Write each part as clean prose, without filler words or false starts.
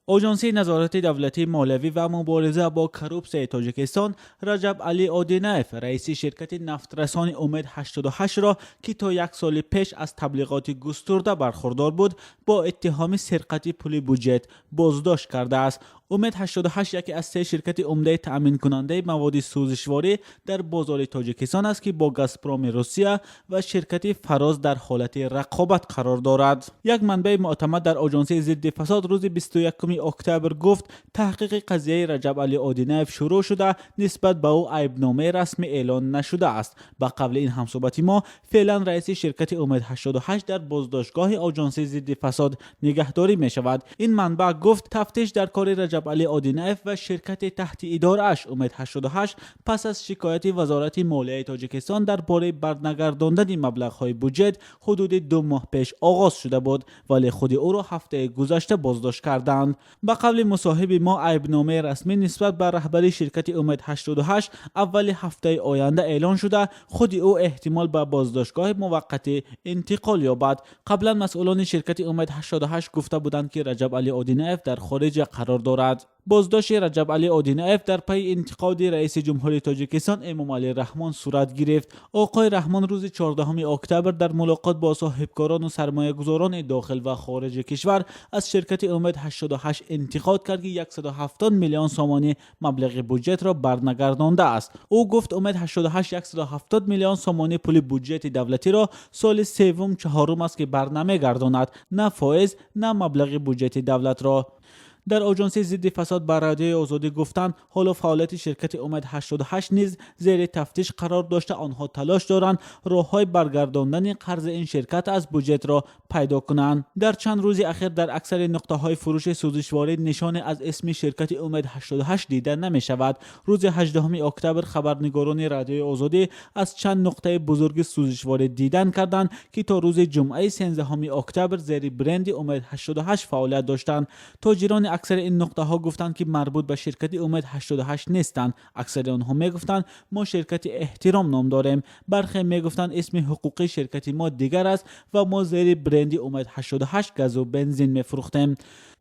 آژانسی نظارت دولتی مالیوی و مبارزه با کروپسیون تاجیکستان رجب علی اودینایف رئیس شرکت نفترسان امید 88 را که تا یک سال پیش از تبلیغات گسترده برخوردار بود با اتهام سرقت پول بودجت بازداشت کرده است. امید 88 یکی از 3 شرکت عمده تأمین کننده مواد سوزشواری در بازار تاجیکستان است که با گازپروم روسیه و شرکت فراز در حالت رقابت قرار دارد. یک منبع معتمد در آژانسی ضد فساد روز 21 اکتبر گفت تحقیق قضیه رجب علی اودینایف شروع شده، نسبت به او عیبنامه رسمی اعلان نشده است. به قبل این همصحبتی ما فعلا رئیس شرکت امید 88 در بازداشتگاه آژانسی ضد فساد نگهداری می شود. این منبع گفت تفتیش در کار رجب علی اودینایف و شرکت تحت اداره‌اش امید 88 پس از شکایت وزارت مالیه تاجیکستان درباره برنگرداندن مبلغ‌های بودجت حدود 2 ماه پیش آغاز شده بود، ولی خود او را هفته گذشته بازداشت کردند. به قبل مصاحب ما عیبنامه رسمی نسبت به رهبری شرکت امید 88 اول هفته آینده اعلان شده خود او احتمال به بازداشتگاه موقتی انتقال یابد. قبلا مسئولان شرکت امید 88 گفته بودند که رجب علی اودینایف در خارج قرار دارد. بازداشت رجب علی اودینایف در پی انتقاد رئیس جمهوری تاجیکستان امامعلی رحمان صورت گرفت. آقای رحمان روز 14 اکتبر در ملاقات با صاحبکاران و سرمایه‌گذاران داخل و خارج کشور از شرکت امید 88 انتقاد کرد که 170 میلیون سومانی مبلغ بودجت را برنگردانده است. او گفت امید 88 170 میلیون سومانی پول بودجت دولتی را سال سوم چهارم است که برنمیگرداند، نه فایز نه مبلغ بودجت دولت را. در آژانسی ضد فساد بر رادیوی آزادی گفتند حالا فعالیت شرکت امید 88 نیز زیر تفتیش قرار داشته آنها تلاش دارند راههای برگرداندن قرض این شرکت از بودجت را پیدا کنند. در چند روز اخیر در اکثر نقطه‌های فروش سوزشواری نشانی از اسم شرکت امید 88 دیده نمی شود. روز 18 اکتبر خبرنگاران رادیوی آزادی از چند نقطه بزرگ سوزشواری دیدن کردند که تا روز جمعه 13 اکتبر زیر برند امید 88 فعالیت داشتند. تاجران اکثر این نقطه ها گفتند که مربوط به شرکت امید 88 نیستند. اکثر آنها میگفتند ما شرکت احترام نام داریم. برخی میگفتند اسم حقوقی شرکت ما دیگر است و ما زیر برند امید 88 گاز و بنزین میفروختیم.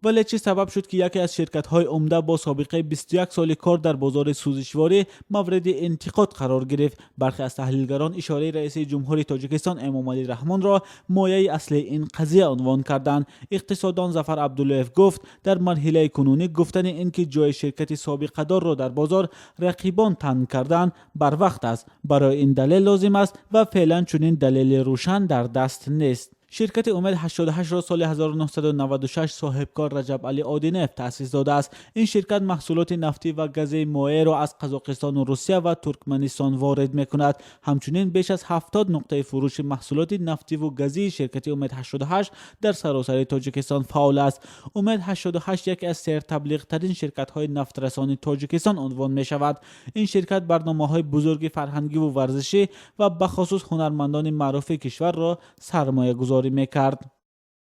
ولی چه سبب شد که یکی از شرکت های عمده با سابقه 21 سال کار در بازار سوزشواری مورد انتقاد قرار گرفت؟ برخی از تحلیلگران اشاره رئیس جمهوری تاجیکستان امامعلی رحمان را مایه اصلی این قضیه عنوان کردند. اقتصاددان ظفر عبداللهیف گفت در مرحله کنونی گفتن اینکه جای شرکت سابقه دار را در بازار رقیبان تنگ کردن بر وقت است. برای این دلیل لازم است و فعلا چنین دلیل روشن در دست نیست. شرکت امید 88 را سال 1996 صاحبکار رجب علی اودینایف تأسیس داده است. این شرکت محصولات نفتی و گاز مایع را از قزاقستان و روسیه و ترکمنستان وارد می‌کند. همچنین بیش از 70 نقطه فروش محصولات نفتی و گازی شرکت امید 88 در سراسر تاجیکستان فعال است. امید 88 یکی از سرتبلیغ ترین شرکت‌های نفترسان تاجیکستان عنوان می‌شود. این شرکت برنامه‌های بزرگ فرهنگی و ورزشی و بخصوص هنرمندان معروف کشور را سرمایه‌گذاری می‌کرد.